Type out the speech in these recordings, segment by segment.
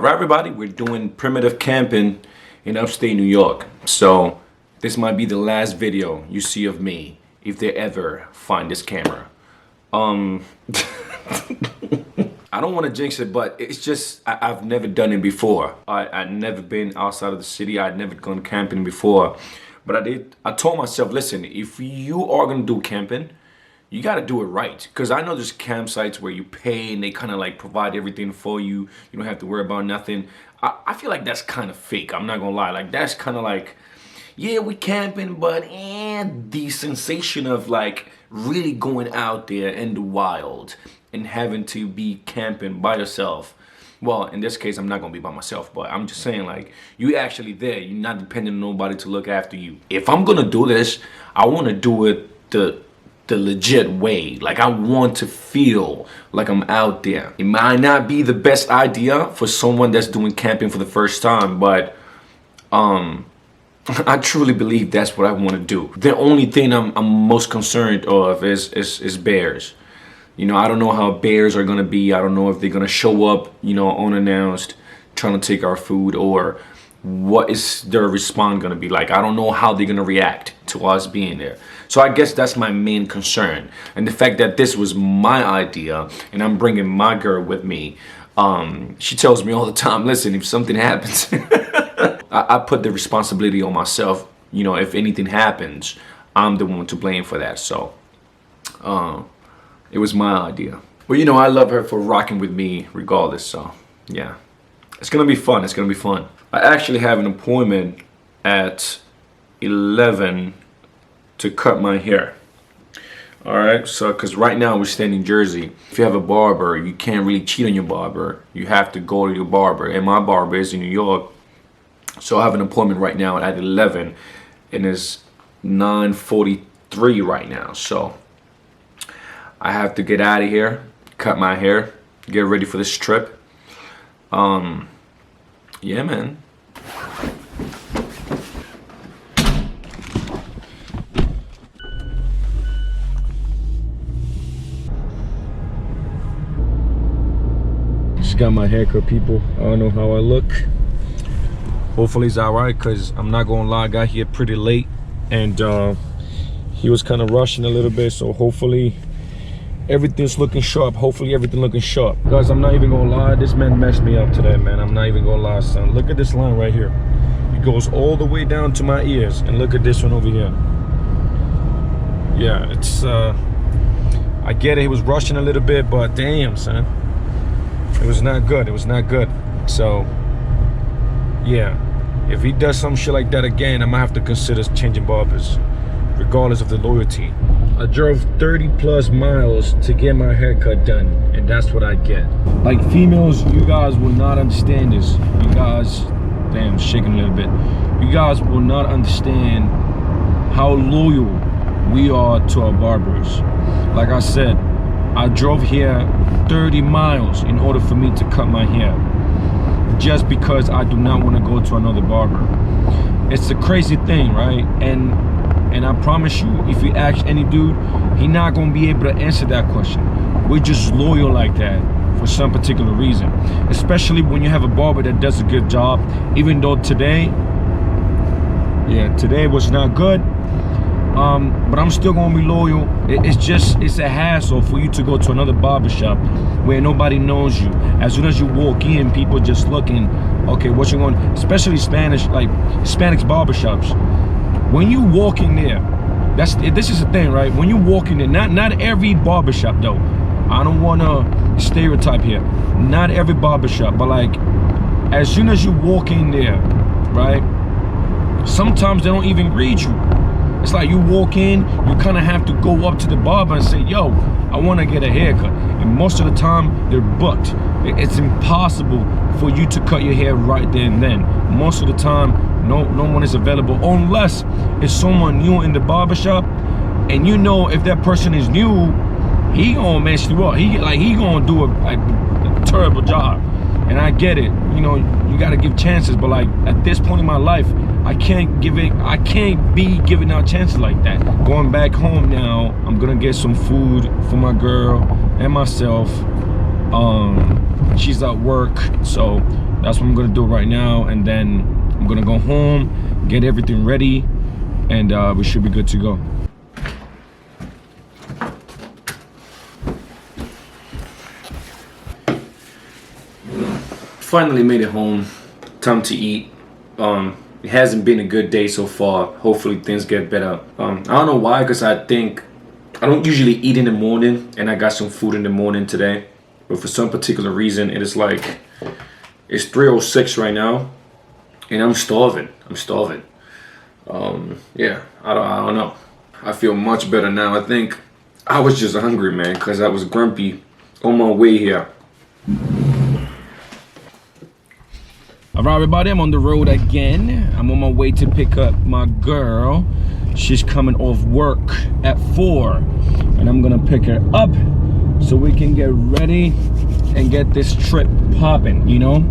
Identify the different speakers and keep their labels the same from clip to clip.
Speaker 1: Alright everybody, we're doing primitive camping in upstate New York. So this might be the last video you see of me if they ever find this camera. I don't want to jinx it, but it's just I've never done it before. I'd never been outside of the city. I'd never gone camping before. But I told myself, listen, if you are gonna do camping, you got to do it right. Because I know there's campsites where you pay and they kind of like provide everything for you. You don't have to worry about nothing. I feel like that's kind of fake. I'm not gonna lie. Like that's kind of like, yeah, we camping, but the sensation of like really going out there in the wild and having to be camping by yourself. Well, in this case, I'm not gonna be by myself, but I'm just saying, like, you actually there. You're not depending on nobody to look after you. If I'm gonna do this, I want to do it the legit way. Like, I want to feel like I'm out there. It might not be the best idea for someone that's doing camping for the first time, but I truly believe that's what I want to do. The only thing I'm most concerned of is bears. You know, I don't know how bears are gonna be. I don't know if they're gonna show up, you know, unannounced, trying to take our food, or what is their response gonna be like. I don't know how they're gonna react to us being there. So I guess that's my main concern. And the fact that this was my idea and I'm bringing my girl with me, she tells me all the time, listen, if something happens, I put the responsibility on myself. You know, if anything happens, I'm the one to blame for that. So it was my idea. Well, you know, I love her for rocking with me regardless. So yeah, it's gonna be fun. It's gonna be fun. I actually have an appointment at 11 to cut my hair. All right, so because right now we're staying in Jersey. If you have a barber, you can't really cheat on your barber. You have to go to your barber, and my barber is in New York. So I have an appointment right now at 11, and it's 9:43 right now. So I have to get out of here, cut my hair, get ready for this trip. Yeah, man. Just got my haircut, people. I don't know how I look. Hopefully it's alright, because I'm not gonna lie, I got here pretty late and he was kind of rushing a little bit, so hopefully everything's looking sharp. Hopefully everything looking sharp. Guys, I'm not even gonna lie, this man messed me up today, man. I'm not even gonna lie, son. Look at this line right here. It goes all the way down to my ears, and look at this one over here. Yeah, it's I get it, he was rushing a little bit, but damn, son, it was not good. It was not good. So yeah, if he does some shit like that again, I might have to consider changing barbers, regardless of the loyalty. I drove 30+ miles to get my haircut done, and that's what I get. Like, females, you guys will not understand this. You guys, damn, shaking a little bit. You guys will not understand how loyal we are to our barbers. Like I said, I drove here 30 miles in order for me to cut my hair, just because I do not want to go to another barber. It's a crazy thing, right? And I promise you, if you ask any dude, he not gonna be able to answer that question. We're just loyal like that for some particular reason, especially when you have a barber that does a good job. Even though today was not good, but I'm still gonna be loyal. It's a hassle for you to go to another barbershop where nobody knows you. As soon as you walk in, people just looking, okay, what you going, especially Spanish, like Hispanic barbershops. When you walk in there, this is the thing, right? When you walk in there, not every barbershop though. I don't wanna stereotype here. Not every barbershop, but like, as soon as you walk in there, right? Sometimes they don't even greet you. It's like you walk in, you kind of have to go up to the barber and say, yo, I want to get a haircut. And most of the time, they're booked. It's impossible for you to cut your hair right there and then. Most of the time, no one is available, unless it's someone new in the barbershop, and you know if that person is new, he gonna mess you up. He gonna do a terrible job. And I get it, you know, you gotta give chances, but like at this point in my life, I can't be giving out chances like that. Going back home now, I'm gonna get some food for my girl and myself. She's at work, so That's what I'm gonna do right now, and then I'm gonna go home, get everything ready, and we should be good to go. Finally made it home. Time to eat. It hasn't been a good day so far. Hopefully things get better. I don't know why, because I think I don't usually eat in the morning, and I got some food in the morning today. But for some particular reason, it is like it's 3:06 right now, and I'm starving. I'm starving. Yeah, I don't know. I feel much better now. I think I was just hungry, man, because I was grumpy on my way here. Alright, everybody, I'm on the road again. I'm on my way to pick up my girl. She's coming off work at 4, and I'm gonna pick her up so we can get ready and get this trip popping, you know?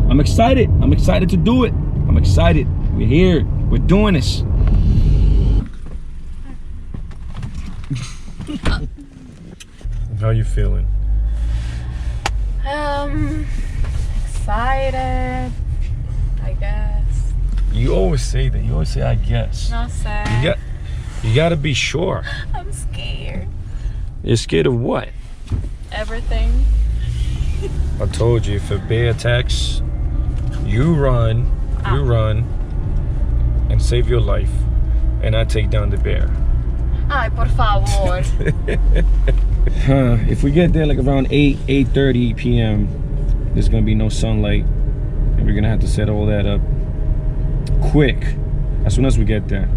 Speaker 1: I'm excited. I'm excited to do it. I'm excited. We're here. We're doing this. How you feeling?
Speaker 2: Excited, I guess.
Speaker 1: You always say that. You always say, I guess.
Speaker 2: No sé.
Speaker 1: You gotta be sure.
Speaker 2: I'm scared.
Speaker 1: You're scared of what?
Speaker 2: Everything.
Speaker 1: I told you, if a bear attacks, you run, and save your life, and I take down the bear.
Speaker 2: Ay, por favor.
Speaker 1: If we get there like around 8:30 p.m., there's gonna be no sunlight, and we're gonna have to set all that up quick as soon as we get there,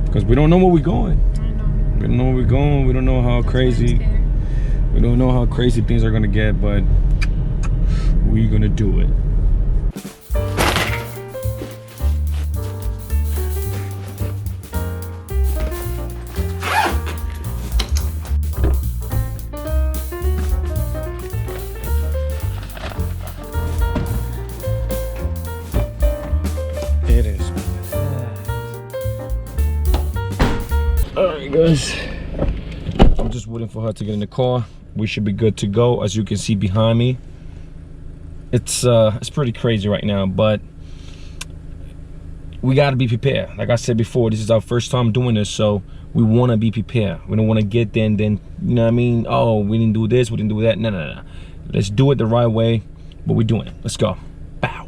Speaker 1: because we don't know where we're going.
Speaker 2: I know.
Speaker 1: We don't know where we're going. We don't know how crazy. We don't know how crazy things are gonna get, but we're gonna do it. It is. Alright, guys. I'm just waiting for her to get in the car. We should be good to go. As you can see behind me, it's pretty crazy right now, but we got to be prepared. Like I said before, this is our first time doing this, so we want to be prepared. We don't want to get there and then, you know what I mean, oh, we didn't do this, we didn't do that. No. Let's do it the right way, but we're doing it. Let's go. Bow.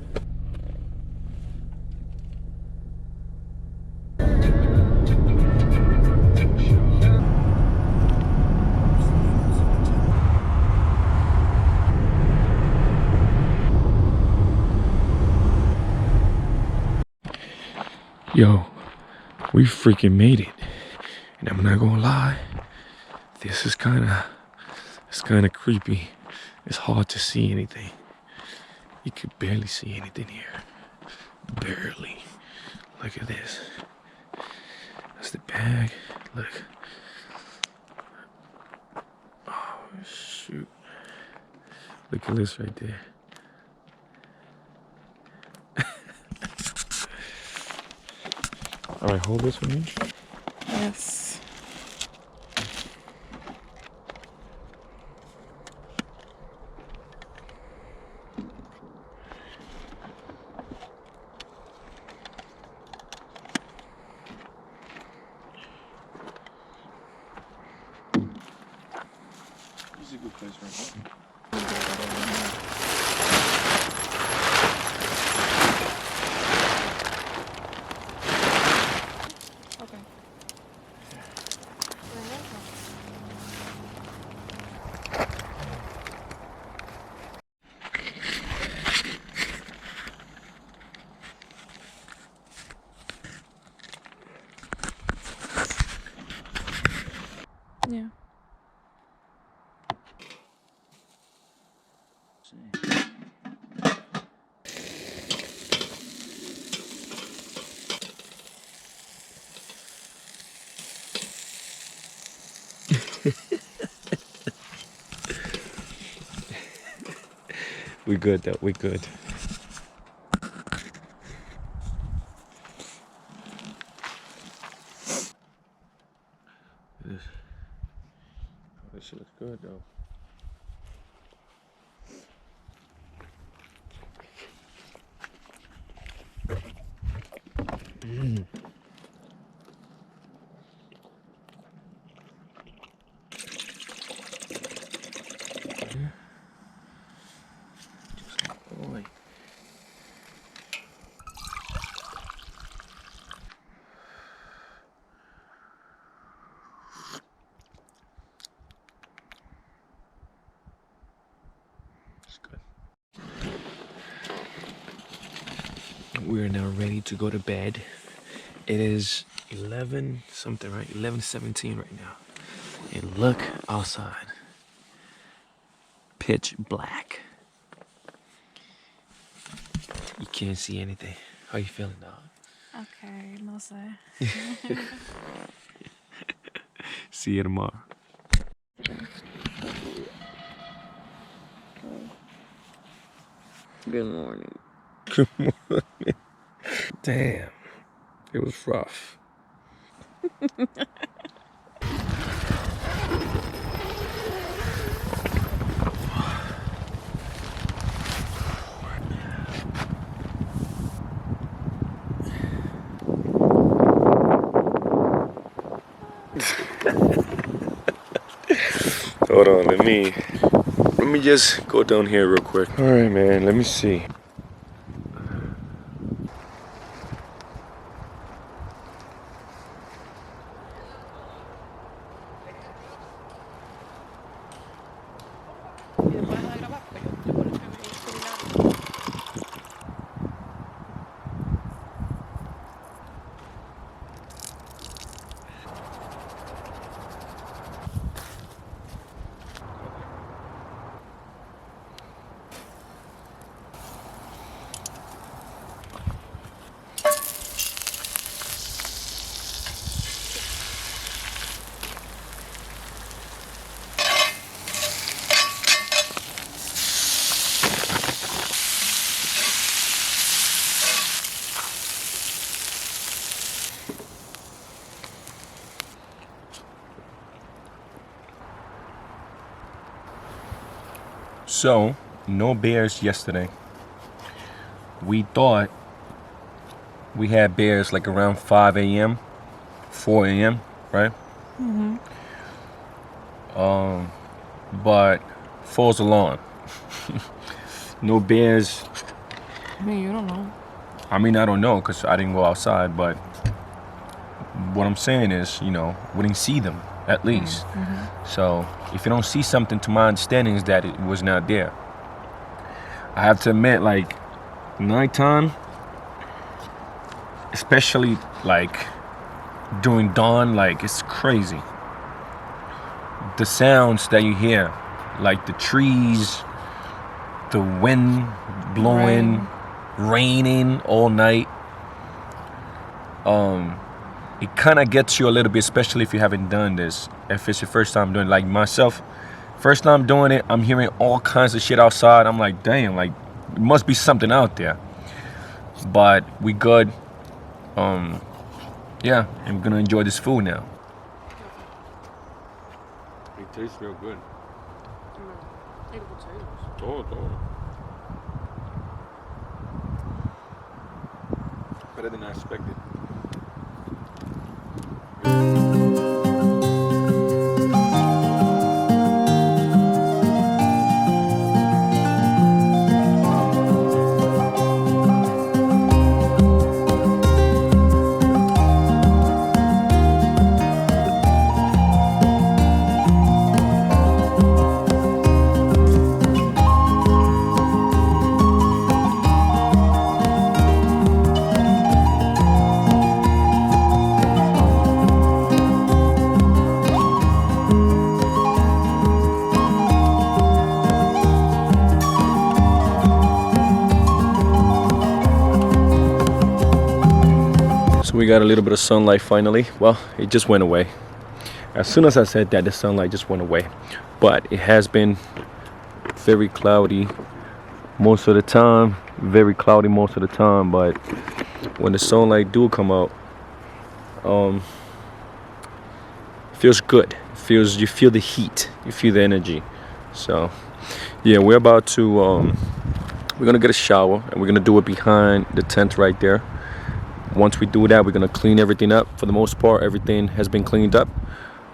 Speaker 1: Yo, we freaking made it, and I'm not gonna lie, this is kind of creepy. It's hard to see anything. You could barely see anything here, barely. Look at this. That's the bag. Look. Oh shoot! Look at this right there. All right, hold this for me.
Speaker 2: Yes.
Speaker 1: This is a good place right now.
Speaker 2: Yeah.
Speaker 1: We good though, we good. This shit looks good though. Boy. It's good. We are now ready to go to bed. It is 11 something, right? 11:17 right now. And look outside. Pitch black. You can't see anything. How you feeling, dog?
Speaker 2: Okay, no sé.
Speaker 1: See you tomorrow.
Speaker 2: Good morning.
Speaker 1: Good morning. Damn. It was rough. Hold on, let me just go down here real quick. All right, man, let me see. So, no bears yesterday. We thought we had bears like around 5 a.m., 4 a.m., right?
Speaker 2: Mm-hmm.
Speaker 1: But false alarm. No bears.
Speaker 2: I mean, you don't know.
Speaker 1: I mean, I don't know because I didn't go outside, but what I'm saying is, we didn't see them at least.
Speaker 2: Mm-hmm.
Speaker 1: So if you don't see something, to my understanding is that it was not there. I have to admit, like, nighttime, especially like during dawn, like, it's crazy. The sounds that you hear, like the trees, the wind blowing, raining all night. It kind of gets you a little bit, especially if you haven't done this. If it's your first time doing it, like myself, first time doing it, I'm hearing all kinds of shit outside. I'm like, damn, like, it must be something out there. But we good. Yeah, I'm gonna enjoy this food now. It tastes real good. Todo. Better than I expected. So we got a little bit of sunlight finally. Well, it just went away. As soon as I said that, the sunlight just went away. But it has been very cloudy most of the time. Very cloudy most of the time. But when the sunlight do come out, it feels good. You feel the heat. You feel the energy. So yeah, we're about to we're gonna get a shower and we're gonna do it behind the tent right there. Once we do that, we're gonna clean everything up. For the most part, everything has been cleaned up.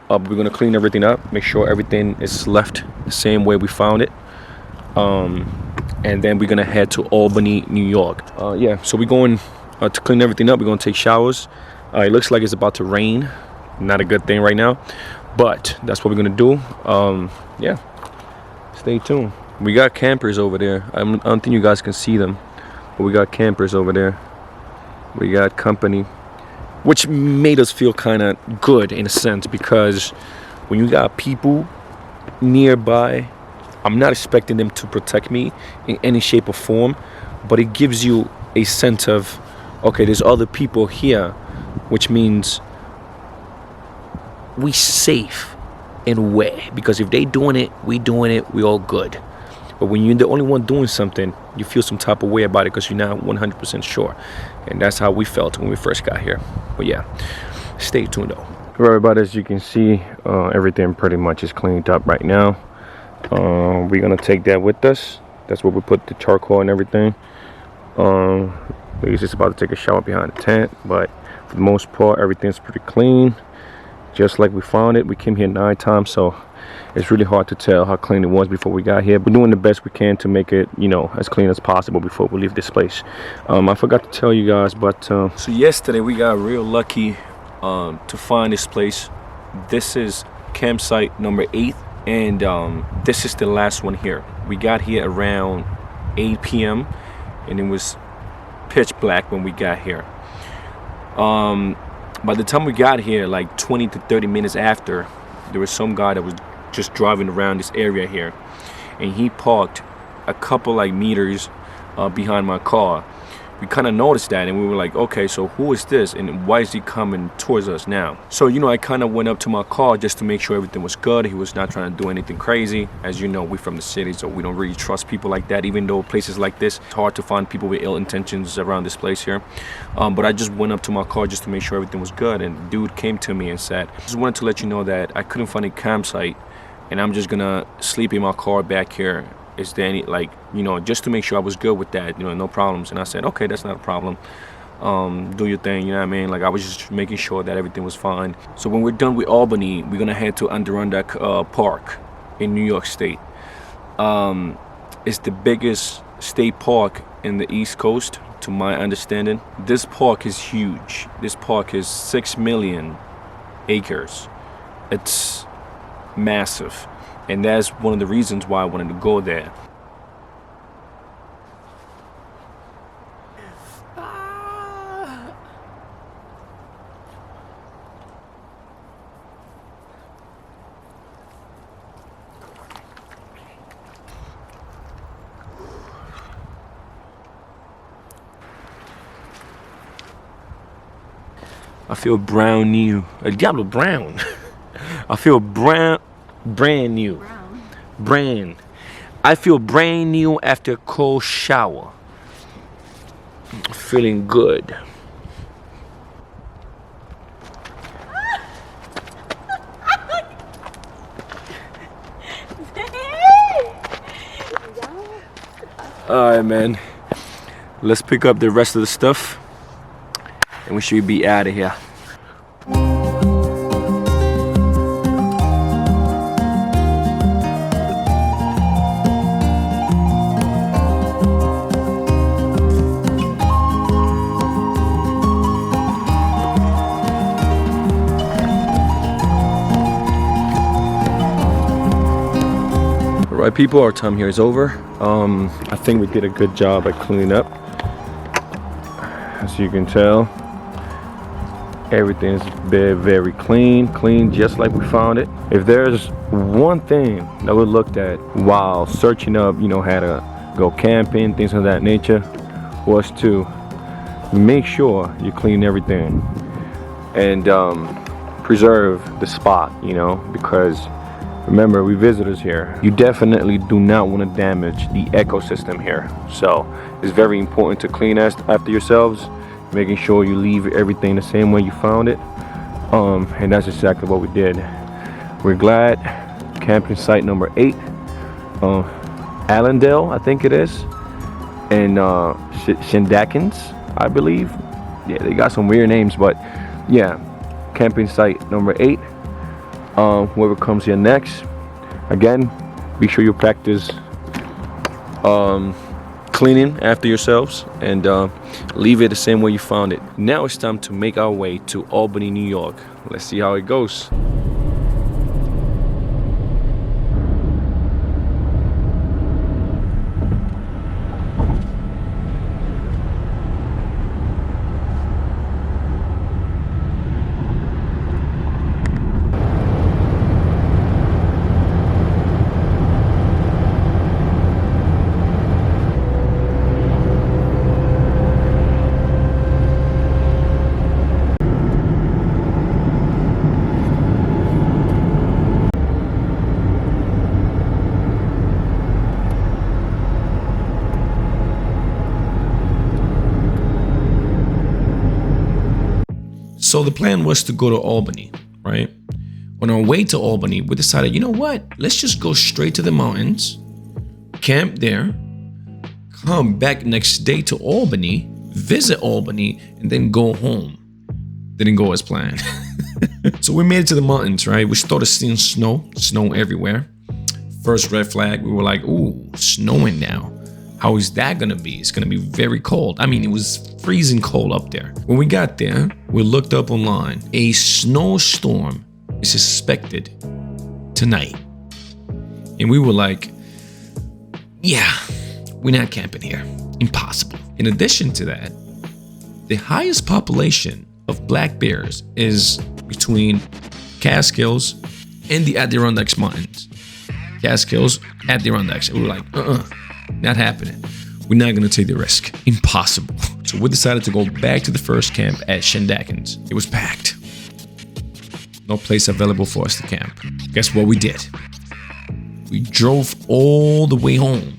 Speaker 1: We're gonna clean everything up, make sure everything is left the same way we found it. And then we're gonna head to Albany, New York. Yeah, so we're going to clean everything up. We're gonna take showers. It looks like it's about to rain. Not a good thing right now, but that's what we're gonna do. Yeah, stay tuned. We got campers over there. I don't think you guys can see them, but we got campers over there. We got company, which made us feel kind of good in a sense, because when you got people nearby, I'm not expecting them to protect me in any shape or form, but it gives you a sense of, okay, there's other people here, which means we safe in a way, because if they doing it, we all good. But when you're the only one doing something, you feel some type of way about it because you're not 100% sure. And that's how we felt when we first got here. But yeah, stay tuned though. Everybody, as you can see, everything pretty much is cleaned up right now. We're gonna take that with us. That's where we put the charcoal and everything. We're just about to take a shower behind the tent, but for the most part, everything's pretty clean, just like we found it. We came here 9 times, so it's really hard to tell how clean it was before we got here. We're doing the best we can to make it, you know, as clean as possible before we leave this place. I forgot to tell you guys, but so yesterday we got real lucky to find this place. This is campsite number 8, and this is the last one here. We got here around 8 p.m. and it was pitch black when we got here. By the time we got here, like 20 to 30 minutes after, there was some guy that was just driving around this area here, and he parked a couple like meters behind my car. We kind of noticed that, and we were like, okay, so who is this, and why is he coming towards us now? So, you know, I kind of went up to my car just to make sure everything was good. He was not trying to do anything crazy. As you know, we're from the city, so we don't really trust people like that, even though places like this, it's hard to find people with ill intentions around this place here. But I just went up to my car just to make sure everything was good, and the dude came to me and said, I just wanted to let you know that I couldn't find a campsite, and I'm just gonna sleep in my car back here. Is there any, like, you know, just to make sure I was good with that, you know, no problems. And I said, okay, that's not a problem. Do your thing, you know what I mean? Like, I was just making sure that everything was fine. So when we're done with Albany, we're gonna head to Adirondack Park in New York State. It's the biggest state park in the East Coast, to my understanding. This park is huge. This park is 6 million acres. It's massive. And that's one of the reasons why I wanted to go there. I feel brand new. El Diablo brown. I feel brand new. Brand. I feel brand new after a cold shower. Feeling good. Alright, man. Let's pick up the rest of the stuff, and we should be out of here. Alright people, our time here is over. I think we did a good job at cleaning up. As you can tell, everything is very clean just like we found it. If there's one thing that we looked at while searching up, you know, how to go camping, things of that nature, was to make sure you clean everything and preserve the spot, you know, because remember, we visitors here. You definitely do not want to damage the ecosystem here. So it's very important to clean after yourselves, making sure you leave everything the same way you found it. And that's exactly what we did. We're glad. Camping site number 8, Allendale, I think it is, and Shandakens, I believe. Yeah, they got some weird names, but yeah, camping site number 8. Whoever comes here next, again, be sure you practice cleaning after yourselves and leave it the same way you found it. Now it's time to make our way to Albany, New York. Let's see how it goes. So the plan was to go to Albany, right? On our way to Albany, we decided, you know what? Let's just go straight to the mountains, camp there, come back next day to Albany, visit Albany, and then go home. Didn't go as planned. So we made it to the mountains, right? We started seeing snow everywhere. First red flag, we were like, ooh, snowing now. How is that gonna be? It's gonna be very cold. I mean, it was freezing cold up there. When we got there, we looked up online. A snowstorm is suspected tonight. And we were like, yeah, we're not camping here. Impossible. In addition to that, the highest population of black bears is between Catskills and the Adirondacks Mountains. Catskills, Adirondacks. We were like, not happening. We're not gonna take the risk. Impossible. So we decided to go back to the first camp at Shandaken's. It was packed. No place available for us to camp. Guess what we did? We drove all the way home